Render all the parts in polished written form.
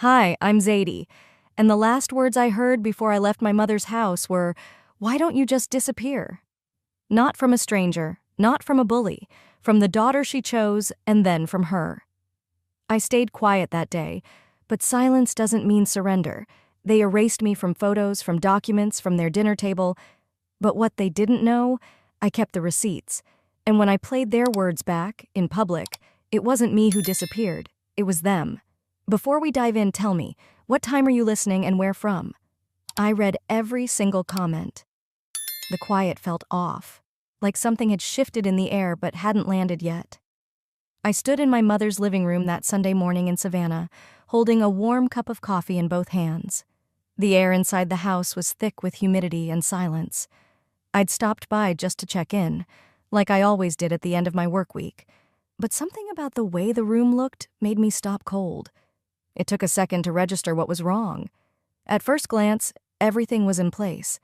Hi, I'm Zadie, and the last words I heard before I left my mother's house were, "Why don't you just disappear?" Not from a stranger, not from a bully, from the daughter she chose, and then from her. I stayed quiet that day, but silence doesn't mean surrender. They erased me from photos, from documents, from their dinner table. But what they didn't know, I kept the receipts. And when I played their words back, in public, it wasn't me who disappeared. It was them. Before we dive in, tell me, what time are you listening and where from? I read every single comment. The quiet felt off, like something had shifted in the air but hadn't landed yet. I stood in my mother's living room that Sunday morning in Savannah, holding a warm cup of coffee in both hands. The air inside the house was thick with humidity and silence. I'd stopped by just to check in, like I always did at the end of my work week, but something about the way the room looked made me stop cold. It took a second to register what was wrong. At first glance, everything was in place.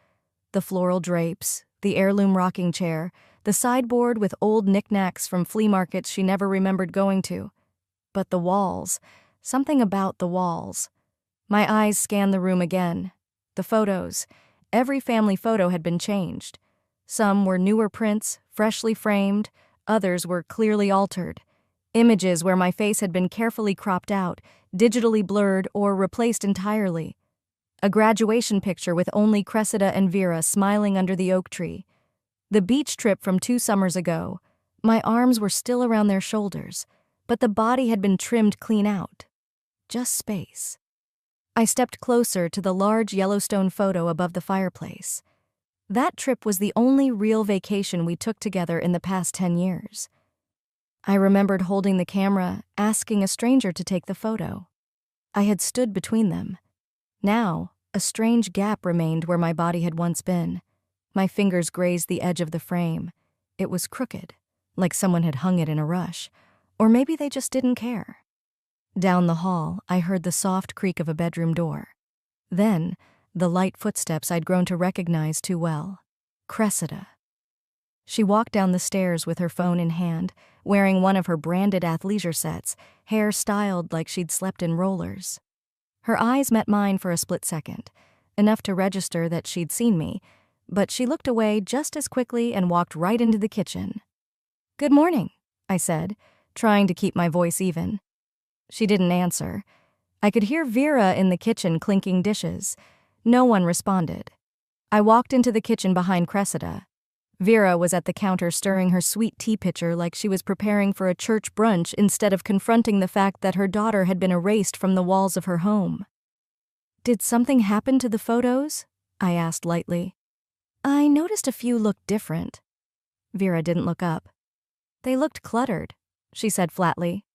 The floral drapes, the heirloom rocking chair, the sideboard with old knickknacks from flea markets she never remembered going to. But the walls, something about the walls. My eyes scanned the room again. The photos, every family photo had been changed. Some were newer prints, freshly framed, others were clearly altered. Images where my face had been carefully cropped out, digitally blurred, or replaced entirely. A graduation picture with only Cressida and Vera smiling under the oak tree. The beach trip from 2 summers ago. My arms were still around their shoulders, but the body had been trimmed clean out. Just space. I stepped closer to the large Yellowstone photo above the fireplace. That trip was the only real vacation we took together in the past 10 years. I remembered holding the camera, asking a stranger to take the photo. I had stood between them. Now, a strange gap remained where my body had once been. My fingers grazed the edge of the frame. It was crooked, like someone had hung it in a rush. Or maybe they just didn't care. Down the hall, I heard the soft creak of a bedroom door. Then, the light footsteps I'd grown to recognize too well. Cressida. She walked down the stairs with her phone in hand, wearing one of her branded athleisure sets, hair styled like she'd slept in rollers. Her eyes met mine for a split second, enough to register that she'd seen me, but she looked away just as quickly and walked right into the kitchen. "Good morning," I said, trying to keep my voice even. She didn't answer. I could hear Vera in the kitchen clinking dishes. No one responded. I walked into the kitchen behind Cressida. Vera was at the counter stirring her sweet tea pitcher like she was preparing for a church brunch instead of confronting the fact that her daughter had been erased from the walls of her home. "Did something happen to the photos?" I asked lightly. "I noticed a few looked different." Vera didn't look up. "They looked cluttered," she said flatly.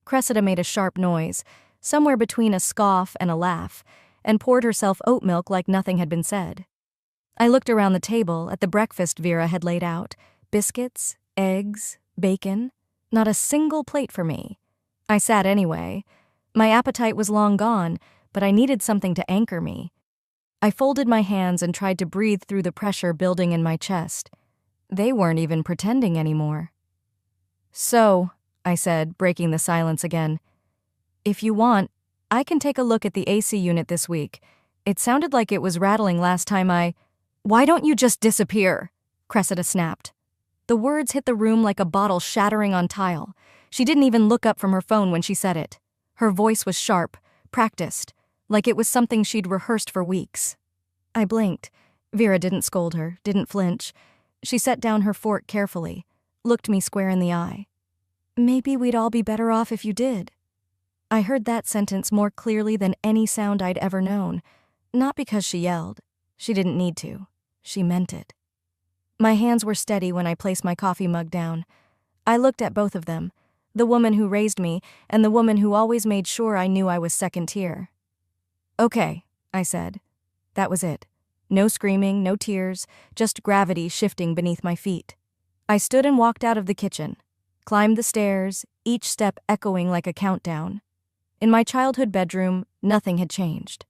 Cressida made a sharp noise, somewhere between a scoff and a laugh, and poured herself oat milk like nothing had been said. I looked around the table at the breakfast Vera had laid out. Biscuits, eggs, bacon. Not a single plate for me. I sat anyway. My appetite was long gone, but I needed something to anchor me. I folded my hands and tried to breathe through the pressure building in my chest. They weren't even pretending anymore. "So," I said, breaking the silence again, "if you want, I can take a look at the AC unit this week. It sounded like it was rattling last time "Why don't you just disappear?" Cressida snapped. The words hit the room like a bottle shattering on tile. She didn't even look up from her phone when she said it. Her voice was sharp, practiced, like it was something she'd rehearsed for weeks. I blinked. Vera didn't scold her, didn't flinch. She set down her fork carefully, looked me square in the eye. "Maybe we'd all be better off if you did." I heard that sentence more clearly than any sound I'd ever known. Not because she yelled. She didn't need to. She meant it. My hands were steady when I placed my coffee mug down. I looked at both of them, the woman who raised me and the woman who always made sure I knew I was second tier. "Okay," I said. That was it. No screaming, no tears, just gravity shifting beneath my feet. I stood and walked out of the kitchen, climbed the stairs, each step echoing like a countdown. In my childhood bedroom, nothing had changed.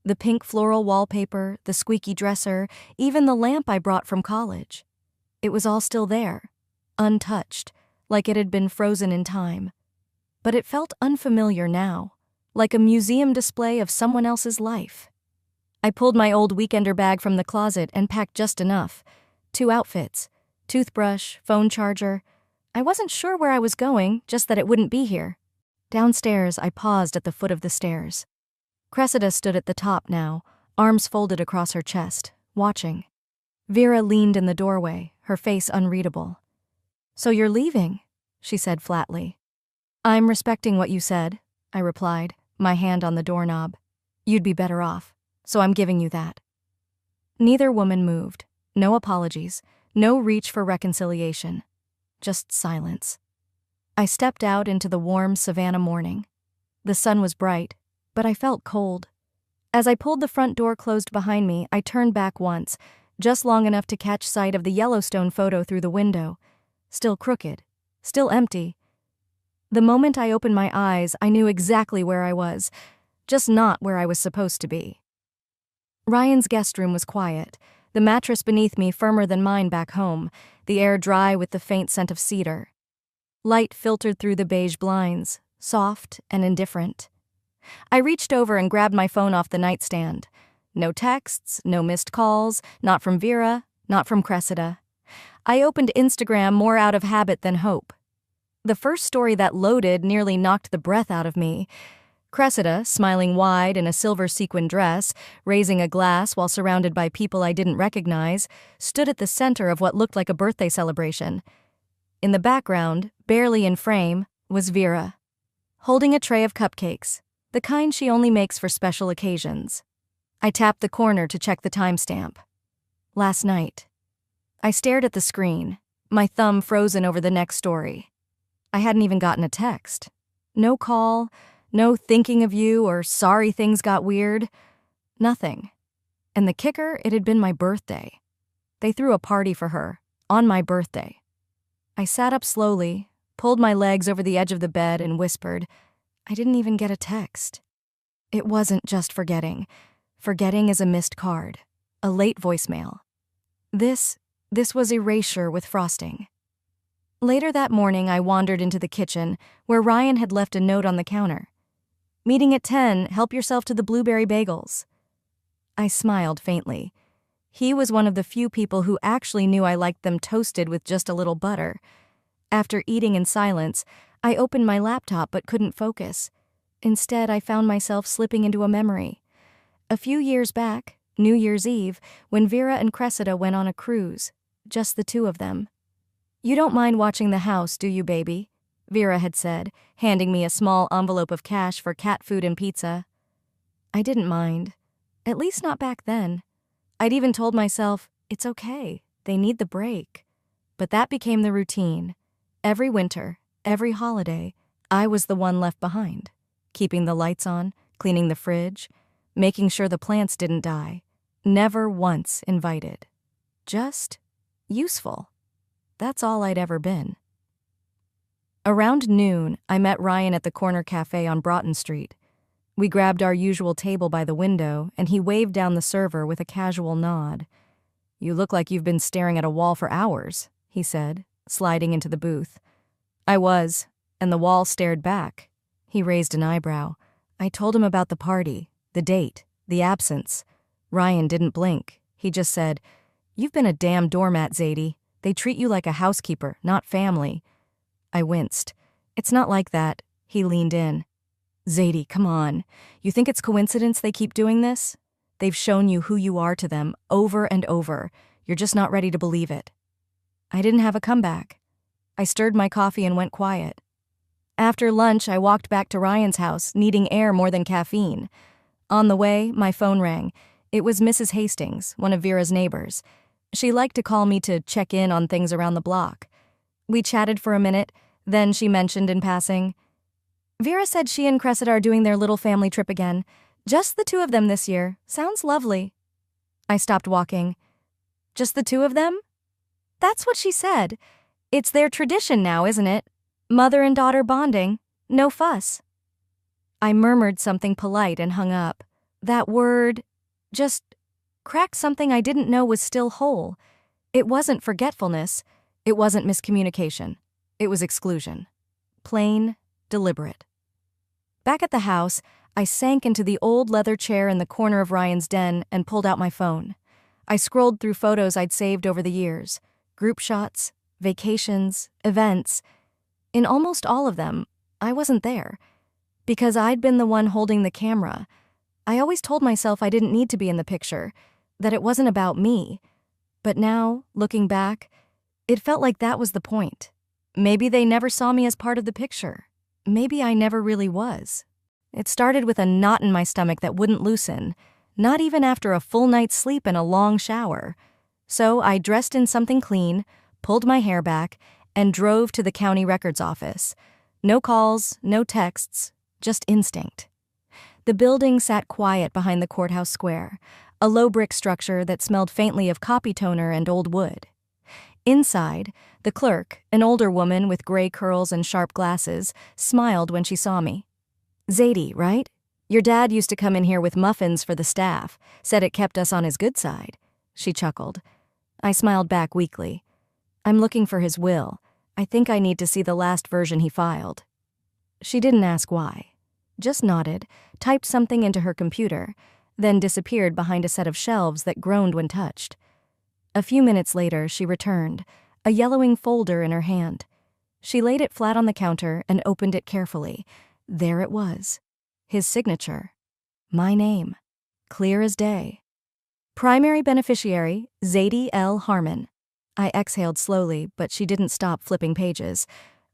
The pink floral wallpaper, the squeaky dresser, even the lamp I brought from college. It was all still there, untouched, like it had been frozen in time. But it felt unfamiliar now, like a museum display of someone else's life. I pulled my old weekender bag from the closet and packed just enough. 2 outfits, toothbrush, phone charger. I wasn't sure where I was going, just that it wouldn't be here. Downstairs, I paused at the foot of the stairs. Cressida stood at the top now, arms folded across her chest, watching. Vera leaned in the doorway, her face unreadable. "So you're leaving," she said flatly. "I'm respecting what you said," I replied, my hand on the doorknob. "You'd be better off, so I'm giving you that." Neither woman moved. No apologies, no reach for reconciliation. Just silence. I stepped out into the warm Savannah morning. The sun was bright, but I felt cold. As I pulled the front door closed behind me, I turned back once, just long enough to catch sight of the Yellowstone photo through the window. Still crooked, still empty. The moment I opened my eyes, I knew exactly where I was, just not where I was supposed to be. Ryan's guest room was quiet, the mattress beneath me firmer than mine back home, the air dry with the faint scent of cedar. Light filtered through the beige blinds, soft and indifferent. I reached over and grabbed my phone off the nightstand. No texts, no missed calls, not from Vera, not from Cressida. I opened Instagram more out of habit than hope. The first story that loaded nearly knocked the breath out of me. Cressida, smiling wide in a silver sequin dress, raising a glass while surrounded by people I didn't recognize, stood at the center of what looked like a birthday celebration. In the background, barely in frame, was Vera, holding a tray of cupcakes, the kind she only makes for special occasions. I tapped the corner to check the timestamp. Last night. I stared at the screen, my thumb frozen over the next story. I hadn't even gotten a text. No call, no thinking of you or sorry things got weird. Nothing. And the kicker, it had been my birthday. They threw a party for her, on my birthday. I sat up slowly, pulled my legs over the edge of the bed and whispered, I didn't even get a text. It wasn't just forgetting. Forgetting is a missed card, a late voicemail. This was erasure with frosting. Later that morning, I wandered into the kitchen, where Ryan had left a note on the counter. Meeting at 10, help yourself to the blueberry bagels. I smiled faintly. He was one of the few people who actually knew I liked them toasted with just a little butter. After eating in silence, I opened my laptop but couldn't focus. Instead, I found myself slipping into a memory. A few years back, New Year's Eve, when Vera and Cressida went on a cruise, just the two of them. You don't mind watching the house, do you, baby? Vera had said, handing me a small envelope of cash for cat food and pizza. I didn't mind. At least not back then. I'd even told myself, it's okay, they need the break. But that became the routine. Every winter, every holiday, I was the one left behind, keeping the lights on, cleaning the fridge, making sure the plants didn't die. Never once invited. Just useful. That's all I'd ever been. Around noon, I met Ryan at the corner cafe on Broughton Street. We grabbed our usual table by the window, and he waved down the server with a casual nod. You look like you've been staring at a wall for hours, he said, sliding into the booth. I was, and the wall stared back. He raised an eyebrow. I told him about the party, the date, the absence. Ryan didn't blink. He just said, You've been a damn doormat, Zadie. They treat you like a housekeeper, not family. I winced. It's not like that. He leaned in. Zadie, come on. You think it's coincidence they keep doing this? They've shown you who you are to them over and over. You're just not ready to believe it. I didn't have a comeback. I stirred my coffee and went quiet. After lunch, I walked back to Ryan's house, needing air more than caffeine. On the way, my phone rang. It was Mrs. Hastings, one of Vera's neighbors. She liked to call me to check in on things around the block. We chatted for a minute, then she mentioned in passing, Vera said she and Cressida are doing their little family trip again. Just the two of them this year. Sounds lovely. I stopped walking. Just the two of them? That's what she said. It's their tradition now, isn't it? Mother and daughter bonding. No fuss. I murmured something polite and hung up. That word just cracked something I didn't know was still whole. It wasn't forgetfulness. It wasn't miscommunication. It was exclusion. Plain, deliberate. Back at the house, I sank into the old leather chair in the corner of Ryan's den and pulled out my phone. I scrolled through photos I'd saved over the years, group shots, vacations, events. In almost all of them, I wasn't there. Because I'd been the one holding the camera. I always told myself I didn't need to be in the picture, that it wasn't about me. But now, looking back, it felt like that was the point. Maybe they never saw me as part of the picture. Maybe I never really was. It started with a knot in my stomach that wouldn't loosen, not even after a full night's sleep and a long shower. So I dressed in something clean, pulled my hair back, and drove to the county records office. No calls, no texts, just instinct. The building sat quiet behind the courthouse square, a low brick structure that smelled faintly of copy toner and old wood. Inside, the clerk, an older woman with gray curls and sharp glasses, smiled when she saw me. "Zadie, right? Your dad used to come in here with muffins for the staff, said it kept us on his good side." She chuckled. I smiled back weakly. "I'm looking for his will. I think I need to see the last version he filed." She didn't ask why. Just nodded, typed something into her computer, then disappeared behind a set of shelves that groaned when touched. A few minutes later, she returned, a yellowing folder in her hand. She laid it flat on the counter and opened it carefully. There it was. His signature. My name. Clear as day. Primary beneficiary, Zadie L. Harmon. I exhaled slowly, but she didn't stop flipping pages.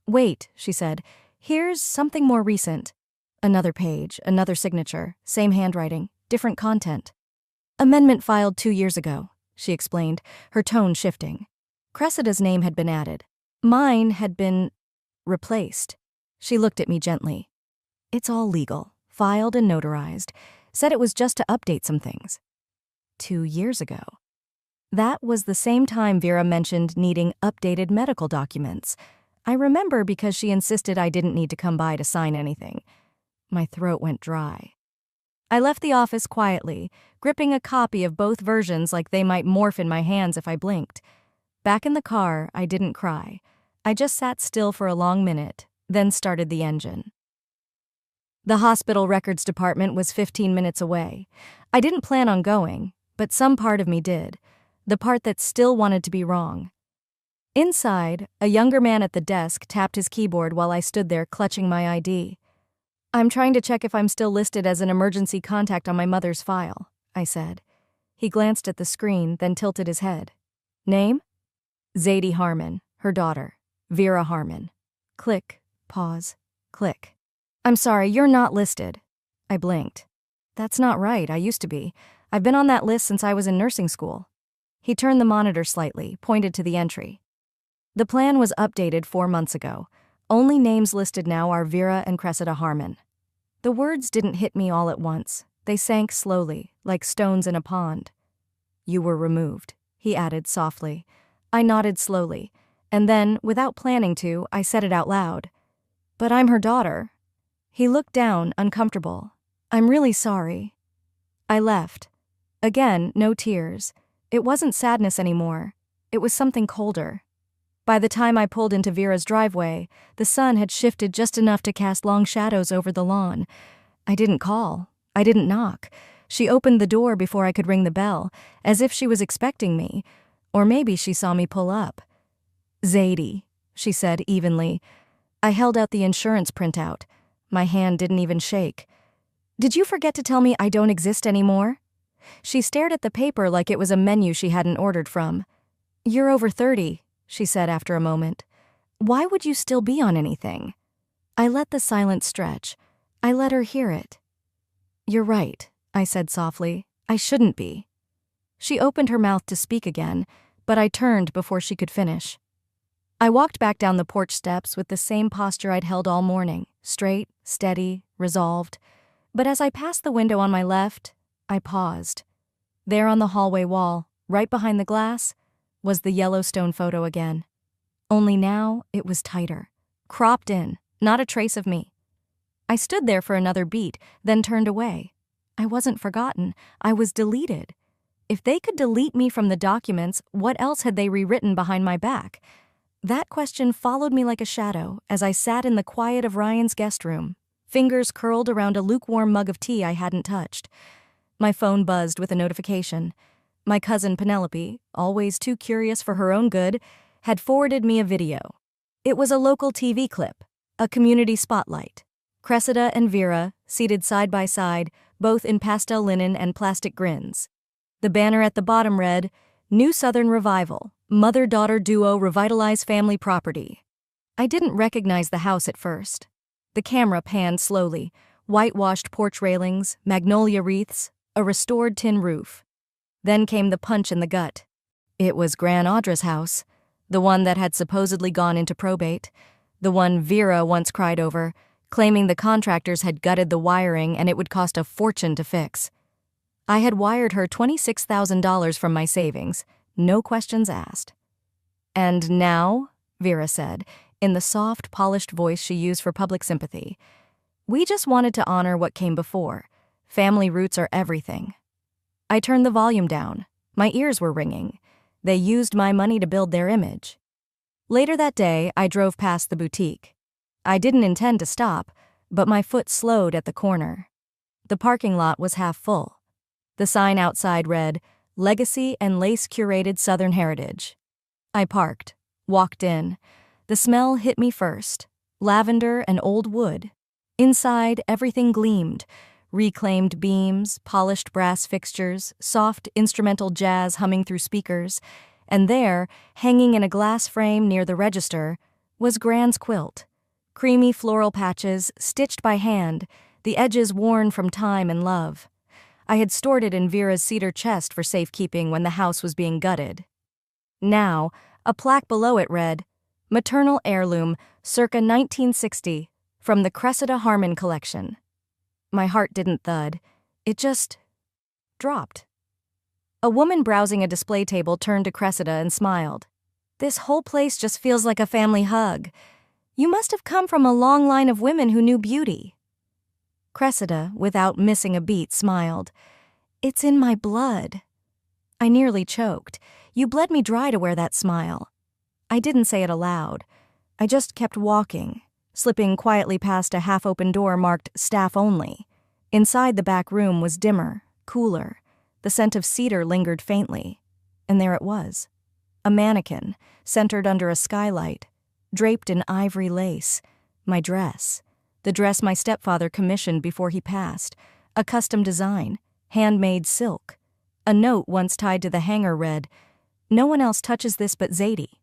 "Wait," she said. "Here's something more recent." Another page, another signature, same handwriting, different content. "Amendment filed 2 years ago," she explained, her tone shifting. Cressida's name had been added. Mine had been replaced. She looked at me gently. "It's all legal, filed and notarized. Said it was just to update some things." 2 years ago. That was the same time Vera mentioned needing updated medical documents. I remember because she insisted I didn't need to come by to sign anything. My throat went dry. I left the office quietly, gripping a copy of both versions like they might morph in my hands if I blinked. Back in the car, I didn't cry. I just sat still for a long minute, then started the engine. The hospital records department was 15 minutes away. I didn't plan on going, but some part of me did, the part that still wanted to be wrong. Inside, a younger man at the desk tapped his keyboard while I stood there clutching my ID. "I'm trying to check if I'm still listed as an emergency contact on my mother's file," I said. He glanced at the screen, then tilted his head. "Name?" "Zadie Harmon, her daughter, Vera Harmon." Click, pause, click. "I'm sorry, you're not listed." I blinked. "That's not right, I used to be. I've been on that list since I was in nursing school." He turned the monitor slightly, pointed to the entry. "The plan was updated 4 months ago. Only names listed now are Vera and Cressida Harmon." The words didn't hit me all at once. They sank slowly, like stones in a pond. "You were removed," he added softly. I nodded slowly, and then, without planning to, I said it out loud. "But I'm her daughter." He looked down, uncomfortable. "I'm really sorry." I left. Again, no tears. It wasn't sadness anymore. It was something colder. By the time I pulled into Vera's driveway, the sun had shifted just enough to cast long shadows over the lawn. I didn't call. I didn't knock. She opened the door before I could ring the bell, as if she was expecting me. Or maybe she saw me pull up. "Zadie," she said evenly. I held out the insurance printout. My hand didn't even shake. "Did you forget to tell me I don't exist anymore?" She stared at the paper like it was a menu she hadn't ordered from. "You're over 30, she said after a moment. "Why would you still be on anything?" I let the silence stretch. I let her hear it. "You're right," I said softly. "I shouldn't be." She opened her mouth to speak again, but I turned before she could finish. I walked back down the porch steps with the same posture I'd held all morning, straight, steady, resolved. But as I passed the window on my left, I paused. There on the hallway wall, right behind the glass, was the Yellowstone photo again. Only now it was tighter, cropped in, not a trace of me. I stood there for another beat, then turned away. I wasn't forgotten. I was deleted. If they could delete me from the documents, what else had they rewritten behind my back? That question followed me like a shadow as I sat in the quiet of Ryan's guest room, fingers curled around a lukewarm mug of tea I hadn't touched. My phone buzzed with a notification. My cousin Penelope, always too curious for her own good, had forwarded me a video. It was a local TV clip, a community spotlight. Cressida and Vera, seated side by side, both in pastel linen and plastic grins. The banner at the bottom read, "New Southern Revival, Mother-Daughter Duo Revitalize Family Property." I didn't recognize the house at first. The camera panned slowly, whitewashed porch railings, magnolia wreaths, a restored tin roof. Then came the punch in the gut. It was Gran Audra's house, the one that had supposedly gone into probate, the one Vera once cried over, claiming the contractors had gutted the wiring and it would cost a fortune to fix. I had wired her $26,000 from my savings, no questions asked. "And now," Vera said, in the soft, polished voice she used for public sympathy, "we just wanted to honor what came before. Family roots are everything." I turned the volume down. My ears were ringing. They used my money to build their image. Later that day, I drove past the boutique. I didn't intend to stop, but my foot slowed at the corner. The parking lot was half full. The sign outside read, "Legacy and Lace-Curated Southern Heritage." I parked, walked in. The smell hit me first, lavender and old wood. Inside, everything gleamed. Reclaimed beams, polished brass fixtures, soft instrumental jazz humming through speakers. And there, hanging in a glass frame near the register, was Gran's quilt. Creamy floral patches, stitched by hand, the edges worn from time and love. I had stored it in Vera's cedar chest for safekeeping when the house was being gutted. Now, a plaque below it read, "Maternal Heirloom, circa 1960, from the Cressida Harmon Collection." My heart didn't thud. It just dropped. A woman browsing a display table turned to Cressida and smiled. "This whole place just feels like a family hug. You must have come from a long line of women who knew beauty." Cressida, without missing a beat, smiled. "It's in my blood." I nearly choked. You bled me dry to wear that smile. I didn't say it aloud. I just kept walking, slipping quietly past a half-open door marked "Staff Only." Inside the back room was dimmer, cooler. The scent of cedar lingered faintly. And there it was. A mannequin, centered under a skylight, draped in ivory lace. My dress. The dress my stepfather commissioned before he passed. A custom design, handmade silk. A note once tied to the hanger read, "No one else touches this but Zadie."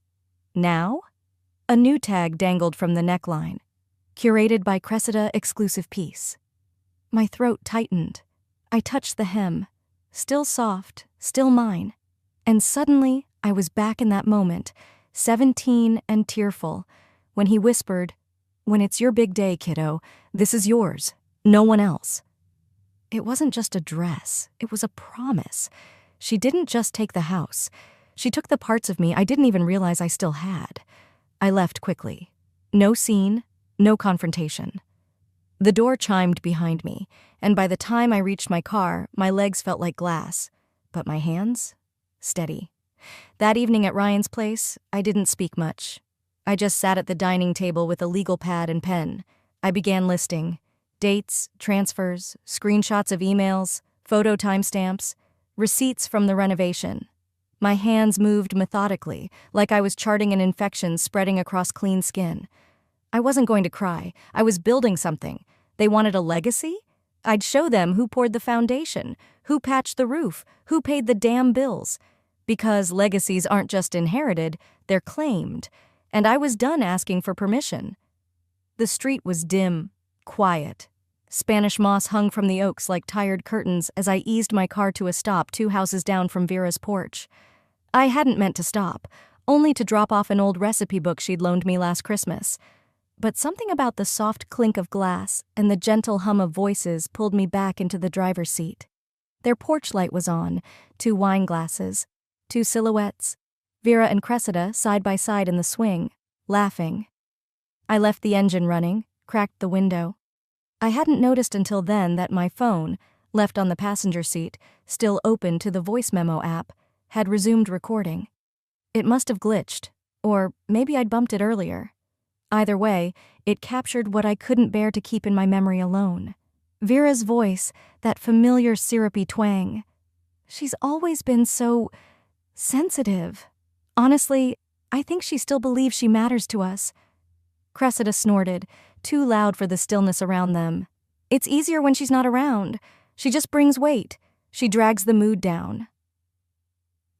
Now? A new tag dangled from the neckline. "Curated by Cressida Exclusive Piece." My throat tightened. I touched the hem. Still soft, still mine. And suddenly, I was back in that moment, 17 and tearful, when he whispered, "When it's your big day, kiddo, this is yours, no one else." It wasn't just a dress, it was a promise. She didn't just take the house. She took the parts of me I didn't even realize I still had. I left quickly. No scene, no confrontation. The door chimed behind me, and by the time I reached my car, my legs felt like glass, but my hands? Steady. That evening at Ryan's place, I didn't speak much. I just sat at the dining table with a legal pad and pen. I began listing dates, transfers, screenshots of emails, photo timestamps, receipts from the renovation. My hands moved methodically, like I was charting an infection spreading across clean skin. I wasn't going to cry. I was building something. They wanted a legacy? I'd show them who poured the foundation, who patched the roof, who paid the damn bills. Because legacies aren't just inherited, they're claimed. And I was done asking for permission. The street was dim, quiet. Spanish moss hung from the oaks like tired curtains as I eased my car to a stop 2 houses down from Vera's porch. I hadn't meant to stop, only to drop off an old recipe book she'd loaned me last Christmas. But something about the soft clink of glass and the gentle hum of voices pulled me back into the driver's seat. Their porch light was on, 2 wine glasses, 2 silhouettes, Vera and Cressida side by side in the swing, laughing. I left the engine running, cracked the window. I hadn't noticed until then that my phone, left on the passenger seat, still open to the voice memo app, had resumed recording. It must have glitched, or maybe I'd bumped it earlier. Either way, it captured what I couldn't bear to keep in my memory alone. Vera's voice, that familiar syrupy twang. She's always been so sensitive. Honestly, I think she still believes she matters to us. Cressida snorted, too loud for the stillness around them. It's easier when she's not around. She just brings weight. She drags the mood down.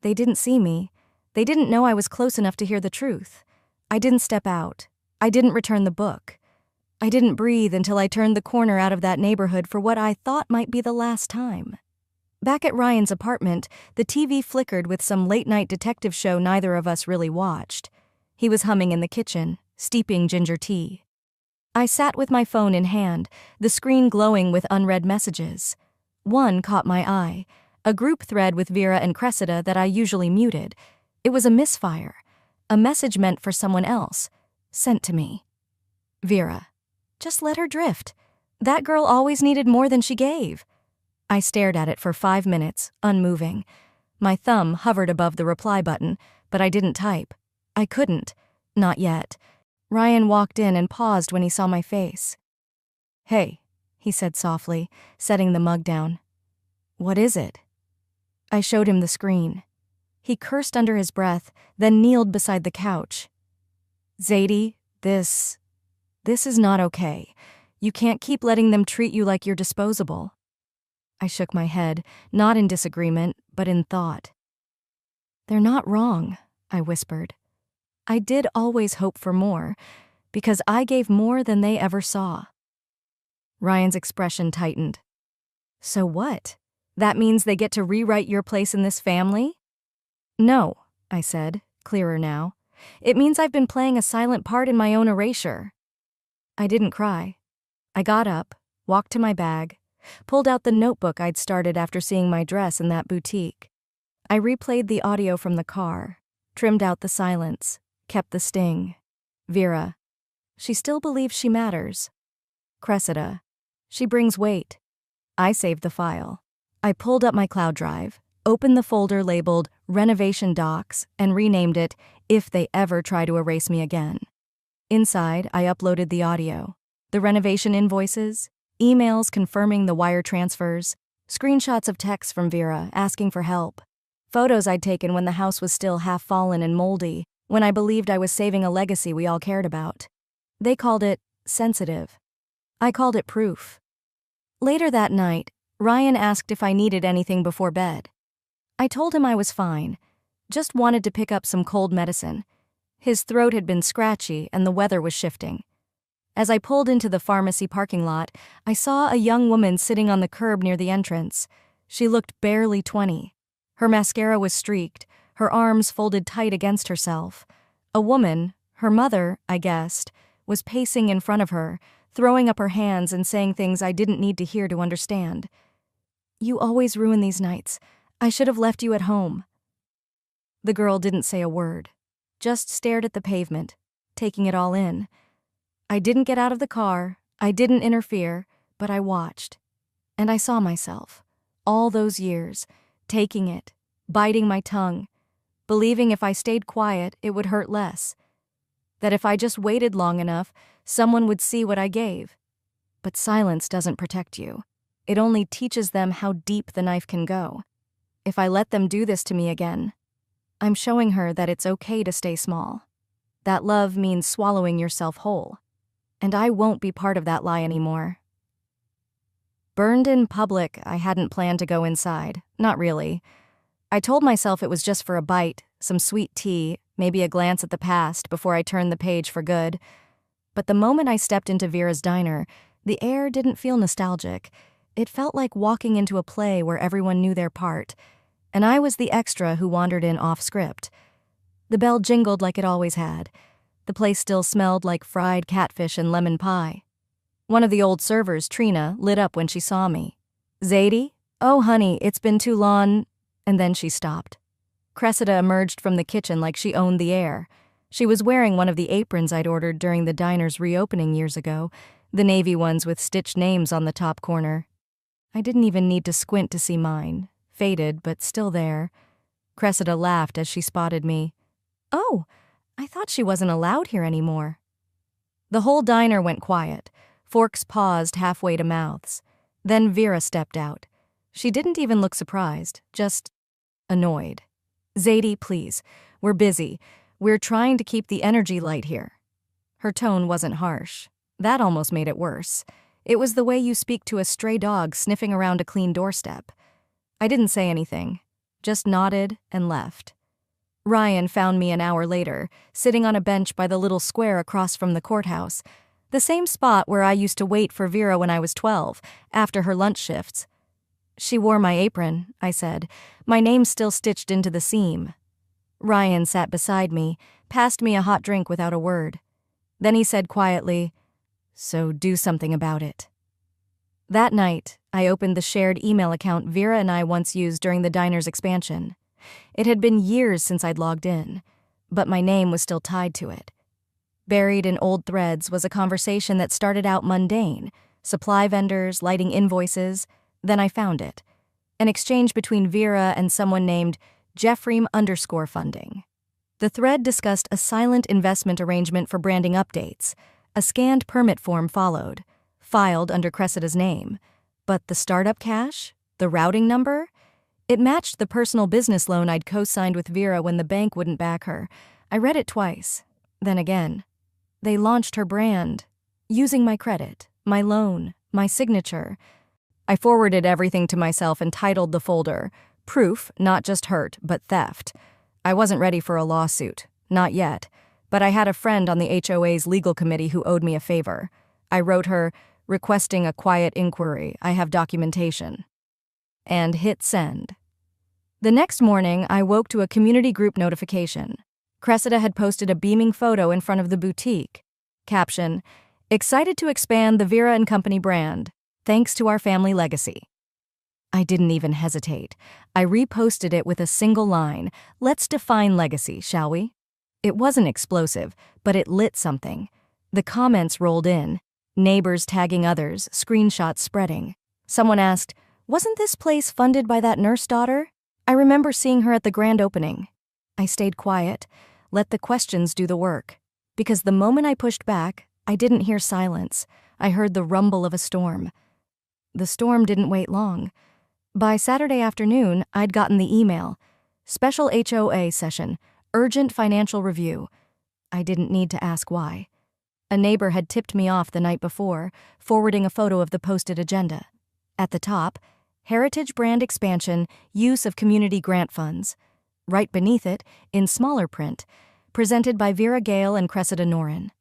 They didn't see me. They didn't know I was close enough to hear the truth. I didn't step out. I didn't return the book. I didn't breathe until I turned the corner out of that neighborhood for what I thought might be the last time. Back at Ryan's apartment, the TV flickered with some late-night detective show neither of us really watched. He was humming in the kitchen, steeping ginger tea. I sat with my phone in hand, the screen glowing with unread messages. One caught my eye, a group thread with Vera and Cressida that I usually muted. It was a misfire, a message meant for someone else, sent to me. Vera, just let her drift. That girl always needed more than she gave. I stared at it for 5 minutes, unmoving. My thumb hovered above the reply button, but I didn't type. I couldn't. Not yet. Ryan walked in and paused when he saw my face. "Hey," he said softly, setting the mug down. "What is it?" I showed him the screen. He cursed under his breath, then kneeled beside the couch. "Zadie, this is not okay. You can't keep letting them treat you like you're disposable." I shook my head, not in disagreement, but in thought. "They're not wrong," I whispered. "I did always hope for more, because I gave more than they ever saw." Ryan's expression tightened. "So what? That means they get to rewrite your place in this family?" "No," I said, clearer now. "It means I've been playing a silent part in my own erasure." I didn't cry. I got up, walked to my bag, pulled out the notebook I'd started after seeing my dress in that boutique. I replayed the audio from the car, trimmed out the silence, kept the sting. Vera, she still believes she matters. Cressida, she brings weight. I saved the file. I pulled up my cloud drive, opened the folder labeled Renovation Docs, and renamed it If They Ever Try to Erase Me Again. Inside, I uploaded the audio, the renovation invoices, emails confirming the wire transfers, screenshots of texts from Vera asking for help, photos I'd taken when the house was still half fallen and moldy, when I believed I was saving a legacy we all cared about. They called it sensitive. I called it proof. Later that night, Ryan asked if I needed anything before bed. I told him I was fine, just wanted to pick up some cold medicine. His throat had been scratchy and the weather was shifting. As I pulled into the pharmacy parking lot, I saw a young woman sitting on the curb near the entrance. She looked barely 20. Her mascara was streaked, her arms folded tight against herself. A woman, her mother, I guessed, was pacing in front of her, throwing up her hands and saying things I didn't need to hear to understand. "You always ruin these nights. I should have left you at home." The girl didn't say a word, just stared at the pavement, taking it all in. I didn't get out of the car, I didn't interfere, but I watched. And I saw myself, all those years, taking it, biting my tongue, believing if I stayed quiet, it would hurt less. That if I just waited long enough, someone would see what I gave. But silence doesn't protect you. It only teaches them how deep the knife can go. If I let them do this to me again, I'm showing her that it's okay to stay small. That love means swallowing yourself whole. And I won't be part of that lie anymore. Burned in public, I hadn't planned to go inside. Not really. I told myself it was just for a bite, some sweet tea, maybe a glance at the past before I turned the page for good. But the moment I stepped into Vera's diner, the air didn't feel nostalgic. It felt like walking into a play where everyone knew their part, and I was the extra who wandered in off script. The bell jingled like it always had. The place still smelled like fried catfish and lemon pie. One of the old servers, Trina, lit up when she saw me. "Zadie? Oh, honey, it's been too long." And then she stopped. Cressida emerged from the kitchen like she owned the air. She was wearing one of the aprons I'd ordered during the diner's reopening years ago, the navy ones with stitched names on the top corner. I didn't even need to squint to see mine, faded but still there. Cressida laughed as she spotted me. "Oh, I thought she wasn't allowed here anymore." The whole diner went quiet. Forks paused halfway to mouths. Then Vera stepped out. She didn't even look surprised, just annoyed. "Zadie, please. We're busy. We're trying to keep the energy light here." Her tone wasn't harsh. That almost made it worse. It was the way you speak to a stray dog sniffing around a clean doorstep. I didn't say anything, just nodded and left. Ryan found me an hour later, sitting on a bench by the little square across from the courthouse, the same spot where I used to wait for Vera when I was 12, after her lunch shifts. "She wore my apron," I said, my name still stitched into the seam. Ryan sat beside me, passed me a hot drink without a word. Then he said quietly, "So do something about it." That night, I opened the shared email account Vera and I once used during the diner's expansion. It had been years since I'd logged in, but my name was still tied to it. Buried in old threads was a conversation that started out mundane, supply vendors, lighting invoices. Then I found it, an exchange between Vera and someone named Jeffrey_funding. The thread discussed a silent investment arrangement for branding updates. A scanned permit form followed, filed under Cressida's name. But the startup cash? The routing number? It matched the personal business loan I'd co-signed with Vera when the bank wouldn't back her. I read it twice. Then again. They launched her brand, using my credit, my loan, my signature. I forwarded everything to myself and titled the folder, "Proof, not just hurt, but theft." I wasn't ready for a lawsuit, not yet, but I had a friend on the HOA's legal committee who owed me a favor. I wrote her, requesting a quiet inquiry, I have documentation, and hit send. The next morning, I woke to a community group notification. Cressida had posted a beaming photo in front of the boutique. Caption, "Excited to expand the Vera & Company brand, thanks to our family legacy." I didn't even hesitate. I reposted it with a single line, "Let's define legacy, shall we?" It wasn't explosive, but it lit something. The comments rolled in, neighbors tagging others, screenshots spreading. Someone asked, "Wasn't this place funded by that nurse daughter? I remember seeing her at the grand opening." I stayed quiet, let the questions do the work. Because the moment I pushed back, I didn't hear silence. I heard the rumble of a storm. The storm didn't wait long. By Saturday afternoon, I'd gotten the email. "Special HOA session, urgent financial review." I didn't need to ask why. A neighbor had tipped me off the night before, forwarding a photo of the posted agenda. At the top, Heritage Brand Expansion, Use of Community Grant Funds. Right beneath it, in smaller print, presented by Vera Gale and Cressida Norin.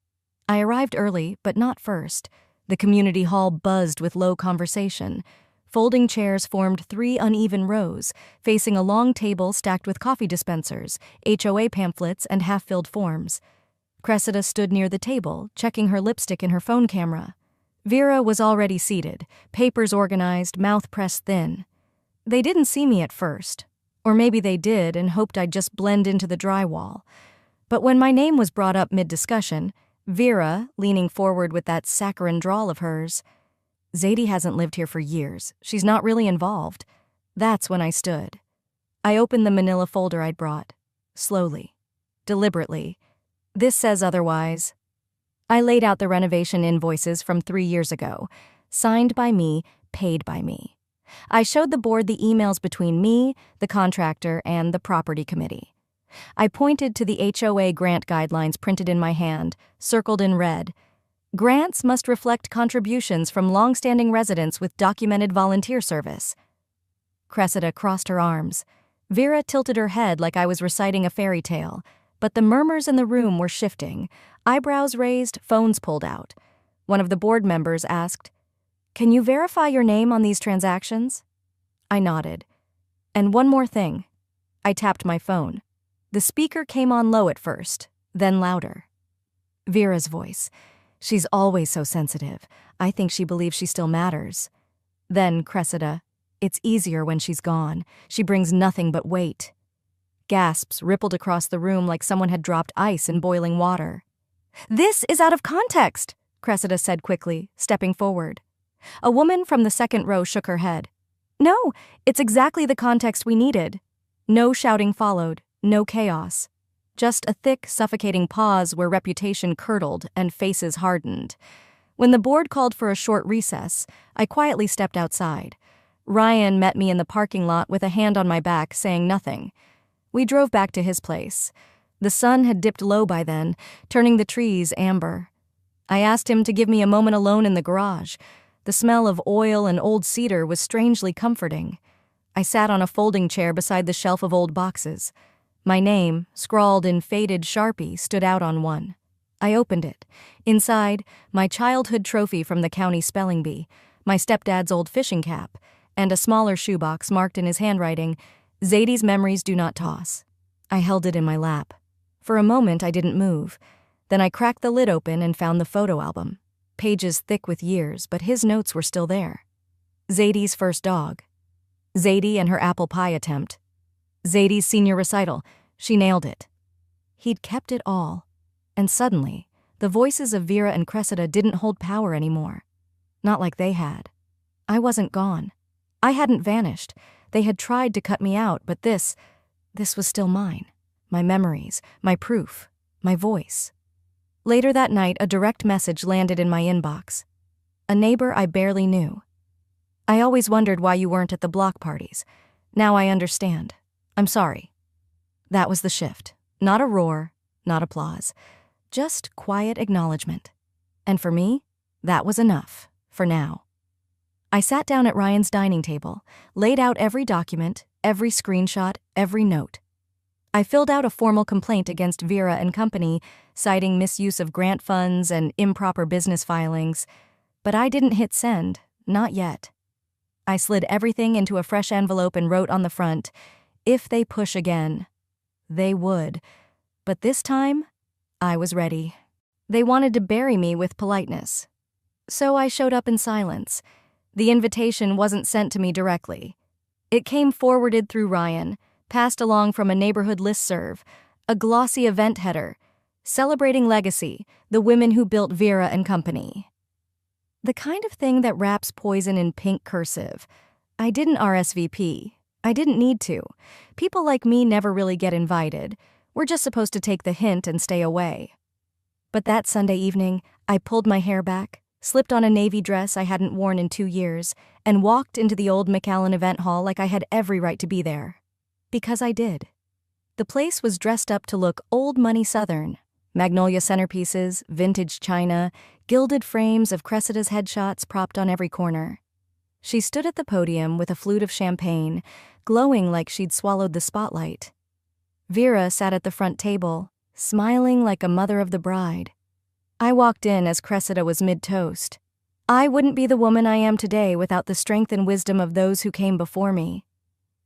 I arrived early, but not first. The community hall buzzed with low conversation. Folding chairs formed 3 uneven rows, facing a long table stacked with coffee dispensers, HOA pamphlets, and half-filled forms. Cressida stood near the table, checking her lipstick in her phone camera. Vera was already seated, papers organized, mouth pressed thin. They didn't see me at first. Or maybe they did and hoped I'd just blend into the drywall. But when my name was brought up mid-discussion, Vera, leaning forward with that saccharine drawl of hers, "Zadie hasn't lived here for years. She's not really involved." That's when I stood. I opened the manila folder I'd brought. Slowly. Deliberately. "This says otherwise." I laid out the renovation invoices from 3 years ago. Signed by me, paid by me. I showed the board the emails between me, the contractor, and the property committee. I pointed to the HOA grant guidelines printed in my hand, circled in red. Grants must reflect contributions from long-standing residents with documented volunteer service. Cressida crossed her arms. Vera tilted her head like I was reciting a fairy tale, but the murmurs in the room were shifting. Eyebrows raised, phones pulled out. One of the board members asked, "Can you verify your name on these transactions?" I nodded. "And one more thing." I tapped my phone. The speaker came on low at first, then louder. Vera's voice. "She's always so sensitive. I think she believes she still matters." Then Cressida. "It's easier when she's gone. She brings nothing but weight." Gasps rippled across the room like someone had dropped ice in boiling water. "This is out of context," Cressida said quickly, stepping forward. A woman from the second row shook her head. "No, it's exactly the context we needed." No shouting followed, no chaos. just a thick, suffocating pause where reputation curdled and faces hardened. When the board called for a short recess, I quietly stepped outside. Ryan met me in the parking lot with a hand on my back, saying nothing. We drove back to his place. The sun had dipped low by then, turning the trees amber. I asked him to give me a moment alone in the garage. The smell of oil and old cedar was strangely comforting. I sat on a folding chair beside the shelf of old boxes. My name, scrawled in faded Sharpie, stood out on one. I opened it. Inside, my childhood trophy from the county spelling bee, my stepdad's old fishing cap, and a smaller shoebox marked in his handwriting, "Zadie's memories do not toss." I held it in my lap. For a moment, I didn't move. Then I cracked the lid open and found the photo album. Pages thick with years, but his notes were still there. Zadie's first dog. Zadie and her apple pie attempt. Zadie's senior recital. She nailed it. He'd kept it all. And suddenly, the voices of Vera and Cressida didn't hold power anymore. Not like they had. I wasn't gone. I hadn't vanished. They had tried to cut me out, but this was still mine. My memories, my proof, my voice. Later that night, a direct message landed in my inbox. A neighbor I barely knew. "I always wondered why you weren't at the block parties. Now I understand. I'm sorry." That was the shift. Not a roar, not applause. Just quiet acknowledgement. And for me, that was enough, for now. I sat down at Ryan's dining table, laid out every document, every screenshot, every note. I filled out a formal complaint against Vera and company, citing misuse of grant funds and improper business filings, but I didn't hit send, not yet. I slid everything into a fresh envelope and wrote on the front, "If they push again." They would. But this time, I was ready. They wanted to bury me with politeness. So I showed up in silence. The invitation wasn't sent to me directly. It came forwarded through Ryan, passed along from a neighborhood listserv, a glossy event header, "Celebrating Legacy, the women who built Vera and company." The kind of thing that wraps poison in pink cursive. I didn't RSVP. I didn't need to. People like me never really get invited. We're just supposed to take the hint and stay away. But that Sunday evening, I pulled my hair back, slipped on a navy dress I hadn't worn in 2 years, and walked into the old McAllen event hall like I had every right to be there. Because I did. The place was dressed up to look old money Southern. Magnolia centerpieces, vintage china, gilded frames of Cressida's headshots propped on every corner. She stood at the podium with a flute of champagne, glowing like she'd swallowed the spotlight. Vera sat at the front table, smiling like a mother of the bride. I walked in as Cressida was mid-toast. I wouldn't be the woman I am today without the strength and wisdom of those who came before me.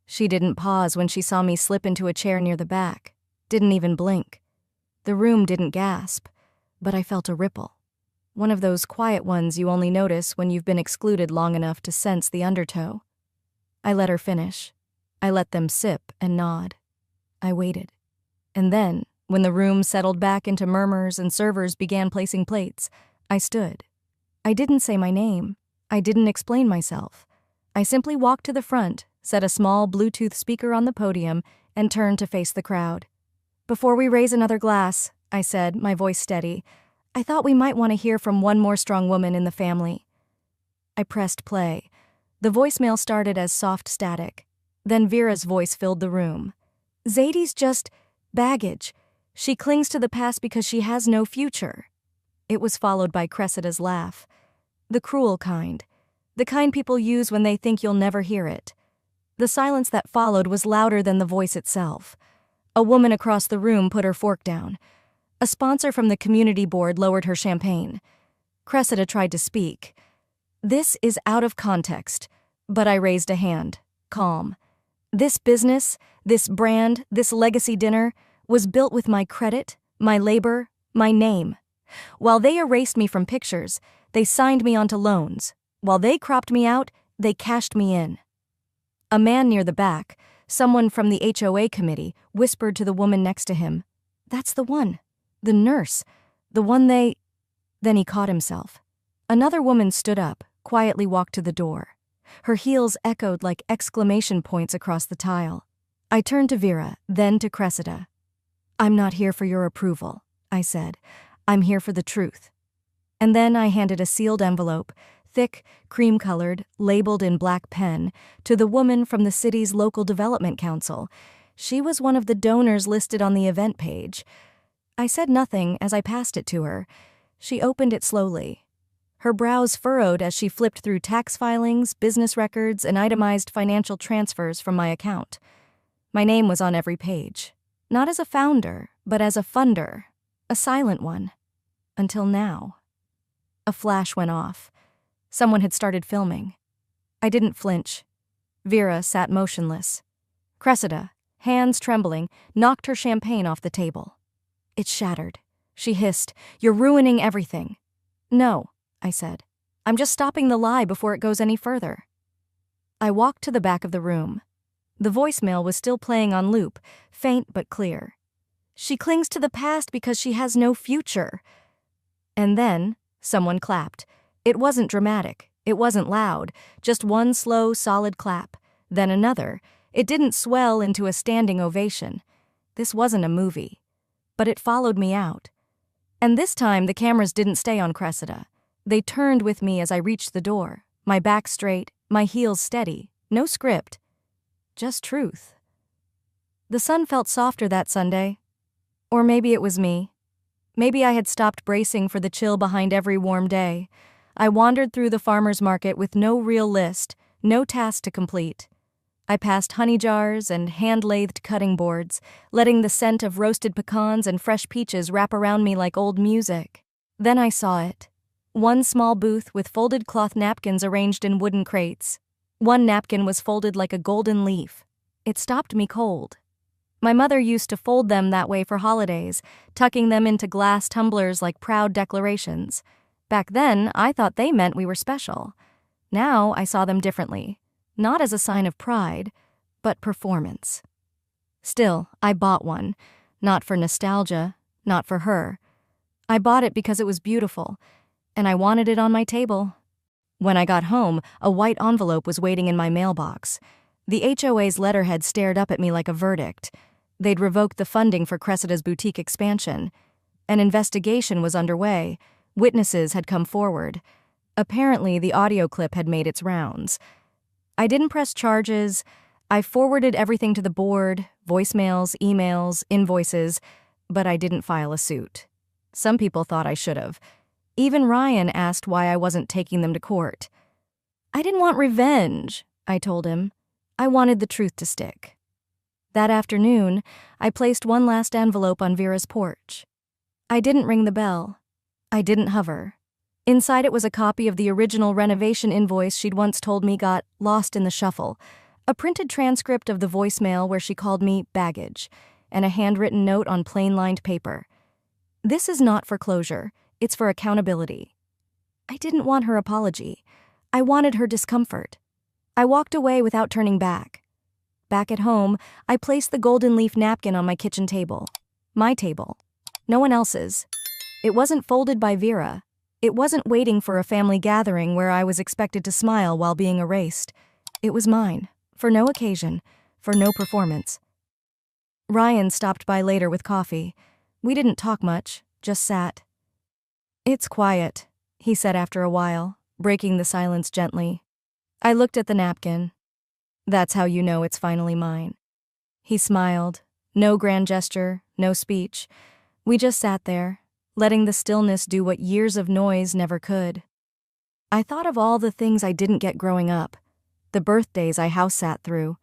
She didn't pause when she saw me slip into a chair near the back, didn't even blink. The room didn't gasp, but I felt a ripple. One of those quiet ones you only notice when you've been excluded long enough to sense the undertow. I let her finish. I let them sip and nod. I waited. And then, when the room settled back into murmurs and servers began placing plates, I stood. I didn't say my name. I didn't explain myself. I simply walked to the front, set a small Bluetooth speaker on the podium, and turned to face the crowd. "Before we raise another glass," I said, my voice steady, "I thought we might want to hear from one more strong woman in the family." I pressed play. The voicemail started as soft static. Then Vera's voice filled the room. "Zadie's just baggage. She clings to the past because she has no future." It was followed by Cressida's laugh. The cruel kind. The kind people use when they think you'll never hear it. The silence that followed was louder than the voice itself. A woman across the room put her fork down. A sponsor from the community board lowered her champagne. Cressida tried to speak. "This is out of context," but I raised a hand, calm. "This business, this brand, this legacy dinner was built with my credit, my labor, my name. While they erased me from pictures, they signed me onto loans. While they cropped me out, they cashed me in." A man near the back, someone from the HOA committee, whispered to the woman next to him, "That's the one. The nurse. The one they—" Then he caught himself. Another woman stood up, quietly walked to the door. Her heels echoed like exclamation points across the tile. I turned to Vera, then to Cressida. "I'm not here for your approval," I said. "I'm here for the truth." And then I handed a sealed envelope, thick, cream-colored, labeled in black pen, to the woman from the city's local development council. She was one of the donors listed on the event page. I said nothing as I passed it to her. She opened it slowly. Her brows furrowed as she flipped through tax filings, business records, and itemized financial transfers from my account. My name was on every page. Not as a founder, but as a funder. A silent one. Until now. A flash went off. Someone had started filming. I didn't flinch. Vera sat motionless. Cressida, hands trembling, knocked her champagne off the table. It shattered. She hissed, "You're ruining everything." "No," I said. "I'm just stopping the lie before it goes any further." I walked to the back of the room. The voicemail was still playing on loop, faint but clear. "She clings to the past because she has no future." And then someone clapped. It wasn't dramatic. It wasn't loud. Just one slow, solid clap. Then another. It didn't swell into a standing ovation. This wasn't a movie. But it followed me out. And this time the cameras didn't stay on Cressida. They turned with me as I reached the door, my back straight, my heels steady, no script. Just truth. The sun felt softer that Sunday. Or maybe it was me. Maybe I had stopped bracing for the chill behind every warm day. I wandered through the farmer's market with no real list, no task to complete. I passed honey jars and hand-lathed cutting boards, letting the scent of roasted pecans and fresh peaches wrap around me like old music. Then I saw it. One small booth with folded cloth napkins arranged in wooden crates. One napkin was folded like a golden leaf. It stopped me cold. My mother used to fold them that way for holidays, tucking them into glass tumblers like proud declarations. Back then, I thought they meant we were special. Now I saw them differently, not as a sign of pride, but performance. Still, I bought one, not for nostalgia, not for her. I bought it because it was beautiful, and I wanted it on my table. When I got home, a white envelope was waiting in my mailbox. The HOA's letterhead stared up at me like a verdict. They'd revoked the funding for Cressida's boutique expansion. An investigation was underway. Witnesses had come forward. Apparently, the audio clip had made its rounds. I didn't press charges. I forwarded everything to the board, voicemails, emails, invoices, but I didn't file a suit. Some people thought I should have. Even Ryan asked why I wasn't taking them to court. I didn't want revenge, I told him. I wanted the truth to stick. That afternoon, I placed one last envelope on Vera's porch. I didn't ring the bell. I didn't hover. Inside it was a copy of the original renovation invoice she'd once told me got lost in the shuffle, a printed transcript of the voicemail where she called me baggage, and a handwritten note on plain-lined paper. This is not for closure. It's for accountability. I didn't want her apology. I wanted her discomfort. I walked away without turning back. Back at home, I placed the golden leaf napkin on my kitchen table. My table. No one else's. It wasn't folded by Vera. It wasn't waiting for a family gathering where I was expected to smile while being erased. It was mine, for no occasion, for no performance. Ryan stopped by later with coffee. We didn't talk much, just sat. "It's quiet," he said after a while, breaking the silence gently. I looked at the napkin. "That's how you know it's finally mine." He smiled. No grand gesture, no speech. We just sat there, letting the stillness do what years of noise never could. I thought of all the things I didn't get growing up, the birthdays I house sat through,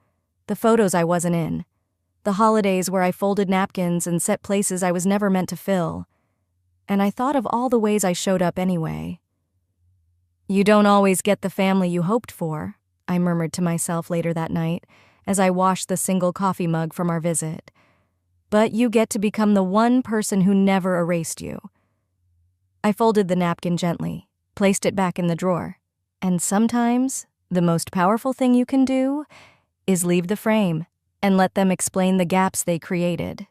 the photos I wasn't in, the holidays where I folded napkins and set places I was never meant to fill. And I thought of all the ways I showed up anyway. "You don't always get the family you hoped for," I murmured to myself later that night as I washed the single coffee mug from our visit. "But you get to become the one person who never erased you." I folded the napkin gently, placed it back in the drawer. And sometimes, the most powerful thing you can do is leave the frame and let them explain the gaps they created.